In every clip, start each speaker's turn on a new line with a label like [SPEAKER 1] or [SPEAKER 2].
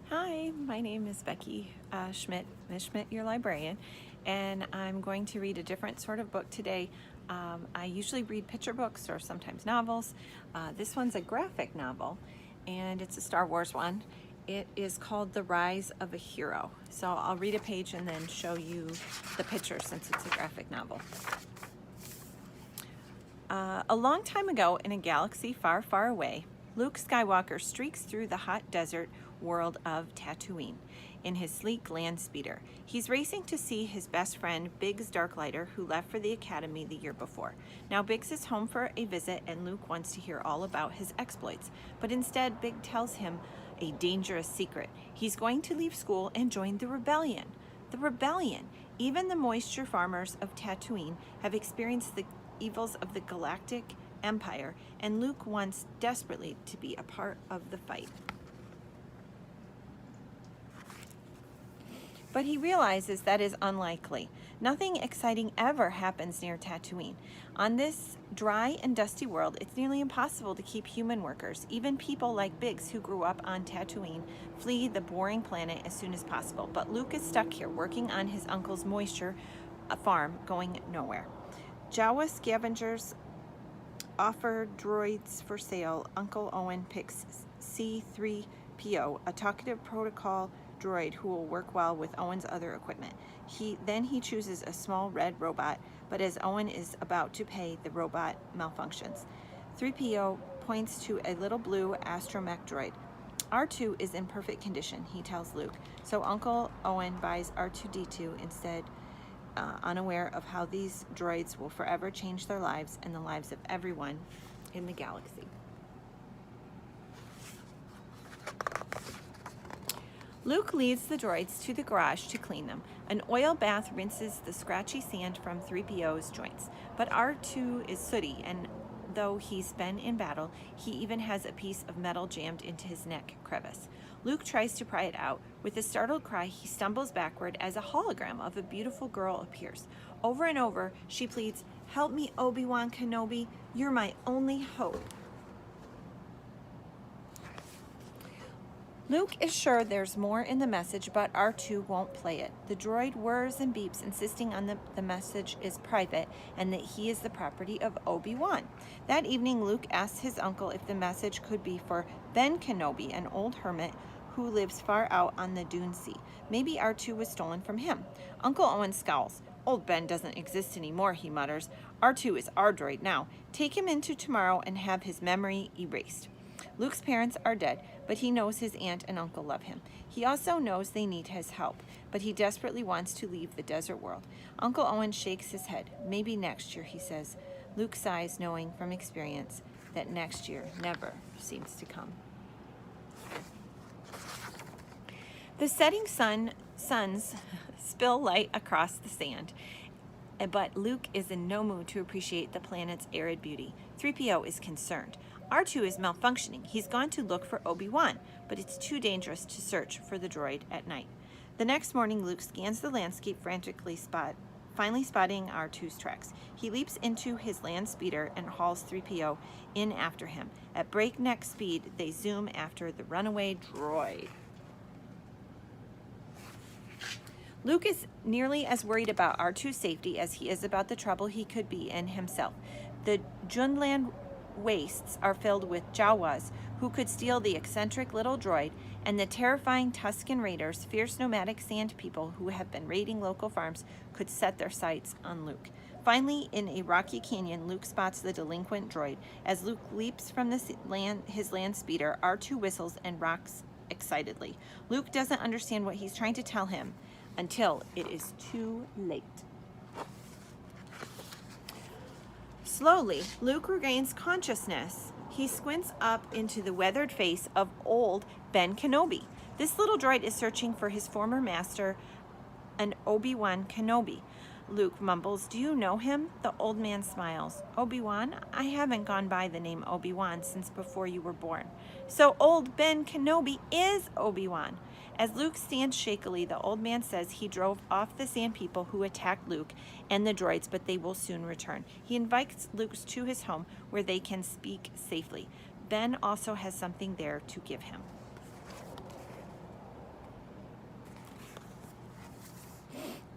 [SPEAKER 1] Hi, my name is Becky Schmidt, Ms. Schmidt, your librarian, and I'm going to read a different sort of book today. I usually read picture books or sometimes novels. This one's a graphic novel, and it's a Star Wars one. It is called The Rise of a Hero. So I'll read a page and then show you the picture since it's a graphic novel. A long time ago, in a galaxy far, far away, Luke Skywalker streaks through the hot desert world of Tatooine in his sleek land speeder. He's racing to see his best friend, Biggs Darklighter, who left for the Academy the year before. Now Biggs is home for a visit, and Luke wants to hear all about his exploits. But instead, Biggs tells him a dangerous secret. He's going to leave school and join the rebellion. The rebellion! Even the moisture farmers of Tatooine have experienced the evils of the Galactic Empire, and Luke wants desperately to be a part of the fight. But he realizes that is unlikely. Nothing exciting ever happens near Tatooine. On this dry and dusty world, it's nearly impossible to keep human workers. Even people like Biggs, who grew up on Tatooine, flee the boring planet as soon as possible. But Luke is stuck here, working on his uncle's moisture farm, going nowhere. Jawa scavengers offer droids for sale. Uncle Owen picks C-3PO, a talkative protocol droid who will work well with Owen's other equipment. Then he chooses a small red robot, but as Owen is about to pay, the robot malfunctions. 3PO points to a little blue astromech droid. R2 is in perfect condition, he tells Luke, so Uncle Owen buys R2-D2 instead, unaware of how these droids will forever change their lives and the lives of everyone in the galaxy. Luke leads the droids to the garage to clean them. An oil bath rinses the scratchy sand from 3PO's joints, but R2 is sooty, and though he's been in battle, he even has a piece of metal jammed into his neck crevice. Luke tries to pry it out. With a startled cry, he stumbles backward as a hologram of a beautiful girl appears. Over and over, she pleads, "Help me, Obi-Wan Kenobi. You're my only hope." Luke is sure there's more in the message, but R2 won't play it. The droid whirs and beeps, insisting on the message is private and that he is the property of Obi-Wan. That evening, Luke asks his uncle if the message could be for Ben Kenobi, an old hermit who lives far out on the Dune Sea. Maybe R2 was stolen from him. Uncle Owen scowls. "Old Ben doesn't exist anymore," he mutters. "R2 is our droid now. Take him into tomorrow and have his memory erased." Luke's parents are dead, but he knows his aunt and uncle love him. He also knows they need his help, but he desperately wants to leave the desert world. Uncle Owen shakes his head. "Maybe next year," he says. Luke sighs, knowing from experience that next year never seems to come. The setting suns spill light across the sand, but Luke is in no mood to appreciate the planet's arid beauty. 3PO is concerned. R2 is malfunctioning. He's gone to look for Obi-Wan, but it's too dangerous to search for the droid at night. The next morning, Luke scans the landscape frantically, finally spotting R2's tracks. He leaps into his land speeder and hauls 3PO in after him. At breakneck speed, they zoom after the runaway droid. Luke is nearly as worried about R2's safety as he is about the trouble he could be in himself. The Junland wastes are filled with Jawas who could steal the eccentric little droid, and the terrifying Tusken Raiders, fierce nomadic sand people who have been raiding local farms, could set their sights on Luke. Finally, in a rocky canyon, Luke spots the delinquent droid. As Luke leaps from his land speeder, R2 whistles and rocks excitedly. Luke doesn't understand what he's trying to tell him until it is too late. Slowly, Luke regains consciousness. He squints up into the weathered face of old Ben Kenobi. This little droid is searching for his former master, an Obi-Wan Kenobi. Luke mumbles, "Do you know him?" The old man smiles. "Obi-Wan? I haven't gone by the name Obi-Wan since before you were born." "So old Ben Kenobi is Obi-Wan." As Luke stands shakily, the old man says he drove off the sand people who attacked Luke and the droids, but they will soon return. He invites Luke to his home where they can speak safely. Ben also has something there to give him.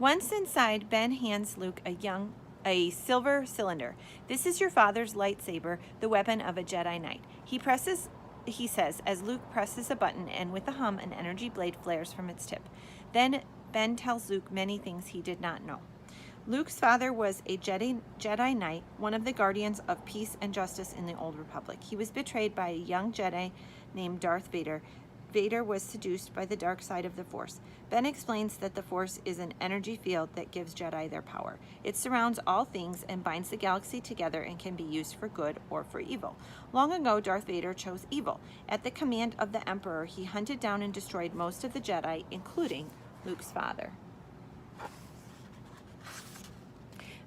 [SPEAKER 1] Once inside, Ben hands Luke a silver cylinder. This is your father's lightsaber, the weapon of a Jedi Knight. He says, as Luke presses a button, and with a hum, an energy blade flares from its tip. Then Ben tells Luke many things he did not know. Luke's father was a Jedi Knight, one of the guardians of peace and justice in the Old Republic. He was betrayed by a young Jedi named Darth Vader. Vader was seduced by the dark side of the Force. Ben explains that the Force is an energy field that gives Jedi their power. It surrounds all things and binds the galaxy together and can be used for good or for evil. Long ago, Darth Vader chose evil. At the command of the Emperor, he hunted down and destroyed most of the Jedi, including Luke's father.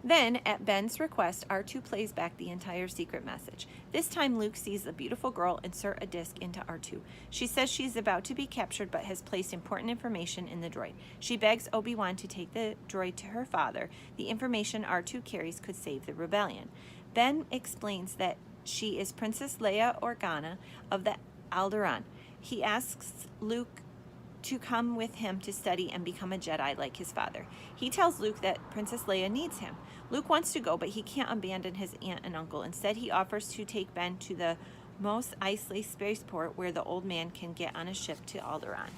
[SPEAKER 1] Then, at Ben's request, R2 plays back the entire secret message. This time, Luke sees a beautiful girl insert a disc into R2. She says she's about to be captured but has placed important information in the droid. She begs Obi-Wan to take the droid to her father. The information R2 carries could save the rebellion. Ben explains that she is Princess Leia Organa of the Alderaan. He asks Luke to come with him to study and become a Jedi like his father. He tells Luke that Princess Leia needs him. Luke wants to go, but he can't abandon his aunt and uncle. Instead, he offers to take Ben to the Mos Eisley spaceport where the old man can get on a ship to Alderaan.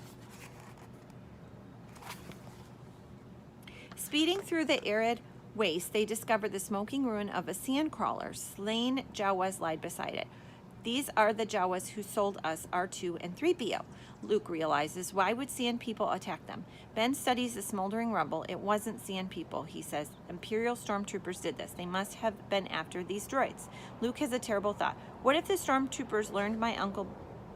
[SPEAKER 1] Speeding through the arid waste, they discover the smoking ruin of a sandcrawler. Slain Jawas lied beside it. These are the Jawas who sold us R2 and 3PO. Luke realizes, why would sand people attack them? Ben studies the smoldering rubble. It wasn't sand people, he says. Imperial stormtroopers did this. They must have been after these droids. Luke has a terrible thought. What if the stormtroopers learned my uncle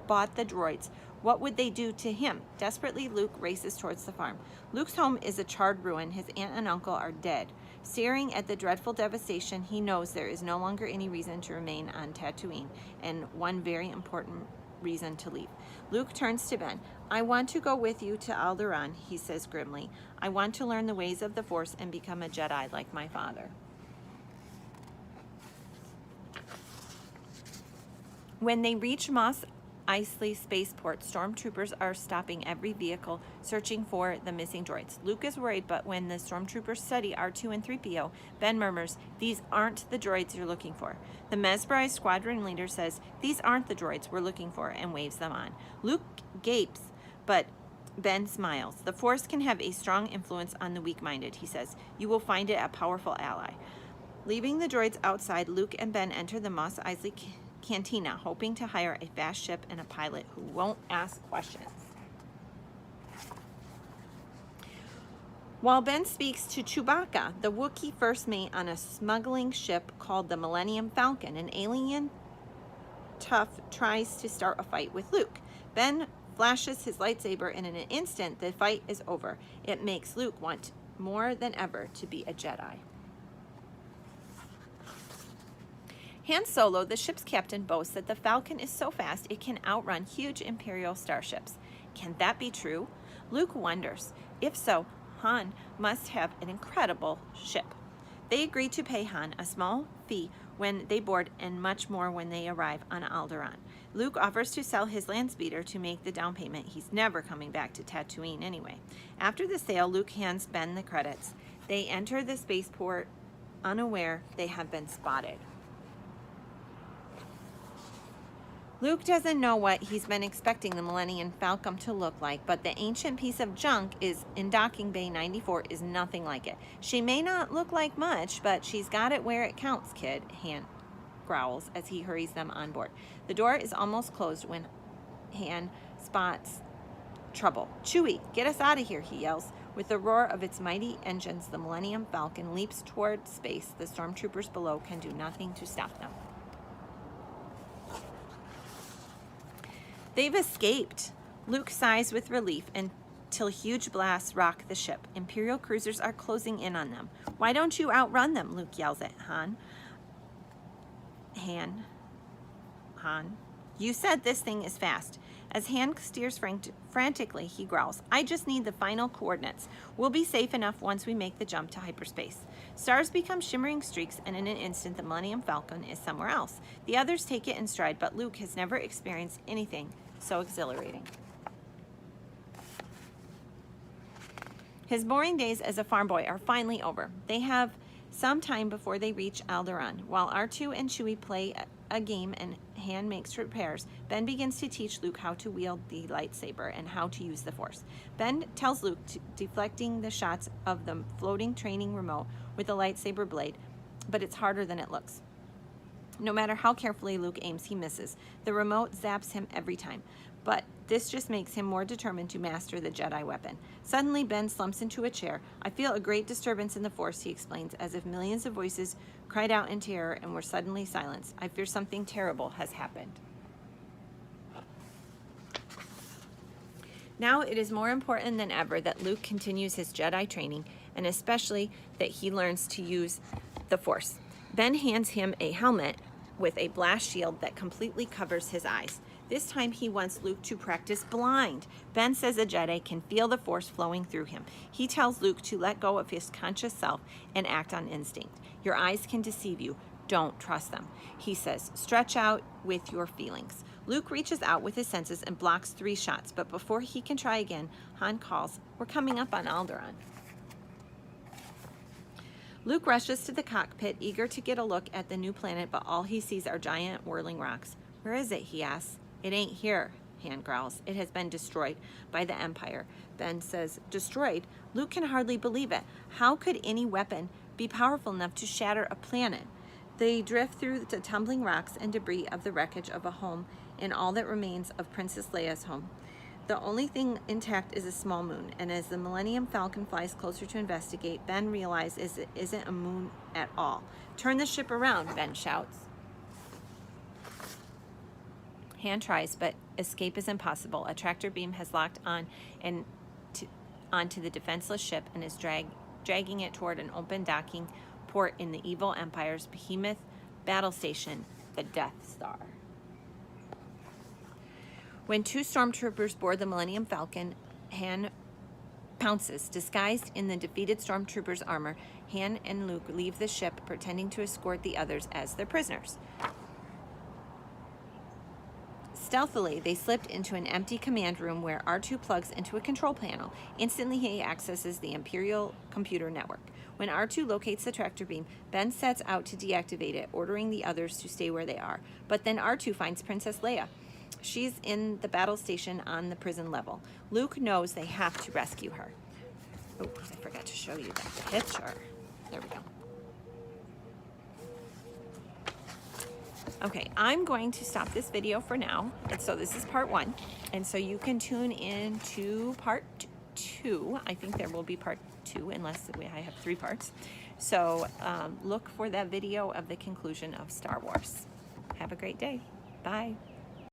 [SPEAKER 1] bought the droids? What would they do to him? Desperately, Luke races towards the farm. Luke's home is a charred ruin. His aunt and uncle are dead. Staring at the dreadful devastation, he knows there is no longer any reason to remain on Tatooine, and one very important reason to leave. Luke turns to Ben. I want to go with you to Alderaan, he says grimly. I want to learn the ways of the Force and become a Jedi like my father. When they reach Mos Eisley spaceport, stormtroopers are stopping every vehicle, searching for the missing droids. Luke is worried, but when the stormtroopers study R2 and 3PO, Ben murmurs, these aren't the droids you're looking for. The mesmerized squadron leader says, these aren't the droids we're looking for, and waves them on. Luke gapes, but Ben smiles. The Force can have a strong influence on the weak-minded, he says. You will find it a powerful ally. Leaving the droids outside, Luke and Ben enter the Mos Eisley cantina, hoping to hire a fast ship and a pilot who won't ask questions. While Ben speaks to Chewbacca, the Wookiee first mate on a smuggling ship called the Millennium Falcon, an alien tough tries to start a fight with Luke. Ben flashes his lightsaber, and in an instant, the fight is over. It makes Luke want more than ever to be a Jedi. Han Solo, the ship's captain, boasts that the Falcon is so fast it can outrun huge Imperial starships. Can that be true? Luke wonders. If so, Han must have an incredible ship. They agree to pay Han a small fee when they board and much more when they arrive on Alderaan. Luke offers to sell his land speeder to make the down payment. He's never coming back to Tatooine anyway. After the sale, Luke hands Ben the credits. They enter the spaceport unaware they have been spotted. Luke doesn't know what he's been expecting the Millennium Falcon to look like, but the ancient piece of junk in Docking Bay 94 is nothing like it. She may not look like much, but she's got it where it counts, kid, Han growls as he hurries them on board. The door is almost closed when Han spots trouble. Chewie, get us out of here, he yells. With the roar of its mighty engines, the Millennium Falcon leaps toward space. The stormtroopers below can do nothing to stop them. They've escaped. Luke sighs with relief until huge blasts rock the ship. Imperial cruisers are closing in on them. Why don't you outrun them? Luke yells at Han. Han, you said this thing is fast. As Han steers frantically, he growls, I just need the final coordinates. We'll be safe enough once we make the jump to hyperspace. Stars become shimmering streaks, and in an instant, the Millennium Falcon is somewhere else. The others take it in stride, but Luke has never experienced anything so exhilarating. His boring days as a farm boy are finally over. They have some time before they reach Alderaan. While R2 and Chewie play a game and Han makes repairs, Ben begins to teach Luke how to wield the lightsaber and how to use the Force. Ben tells Luke deflecting the shots of the floating training remote with a lightsaber blade, but it's harder than it looks. No matter how carefully Luke aims, he misses. The remote zaps him every time. But this just makes him more determined to master the Jedi weapon. Suddenly, Ben slumps into a chair. I feel a great disturbance in the Force, he explains, as if millions of voices cried out in terror and were suddenly silenced. I fear something terrible has happened. Now it is more important than ever that Luke continues his Jedi training, and especially that he learns to use the Force. Ben hands him a helmet with a blast shield that completely covers his eyes. This time he wants Luke to practice blind. Ben says a Jedi can feel the Force flowing through him. He tells Luke to let go of his conscious self and act on instinct. Your eyes can deceive you. Don't trust them. He says, stretch out with your feelings. Luke reaches out with his senses and blocks 3 shots, but before he can try again, Han calls, we're coming up on Alderaan. Luke rushes to the cockpit, eager to get a look at the new planet, but all he sees are giant whirling rocks. Where is it, he asks. It ain't here, Han growls. It has been destroyed by the Empire. Ben says, destroyed? Luke can hardly believe it. How could any weapon be powerful enough to shatter a planet? They drift through the tumbling rocks and debris of the wreckage of a home and all that remains of Princess Leia's home. The only thing intact is a small moon, and as the Millennium Falcon flies closer to investigate, Ben realizes it isn't a moon at all. Turn the ship around, Ben shouts. Han tries, but escape is impossible. A tractor beam has locked on and onto the defenseless ship and is dragging it toward an open docking port in the evil Empire's behemoth battle station, the Death Star. When 2 stormtroopers board the Millennium Falcon, Han pounces. Disguised in the defeated stormtrooper's armor, Han and Luke leave the ship, pretending to escort the others as their prisoners. Stealthily, they slipped into an empty command room where R2 plugs into a control panel. Instantly, he accesses the Imperial computer network. When R2 locates the tractor beam, Ben sets out to deactivate it, ordering the others to stay where they are. But then R2 finds Princess Leia. She's in the battle station on the prison level. Luke knows they have to rescue her. Oh, I forgot to show you that picture. There we go. Okay, I'm going to stop this video for now. And so this is part 1. And so you can tune in to part 2. I think there will be part 2 unless I have 3 parts. So look for that video of the conclusion of Star Wars. Have a great day. Bye.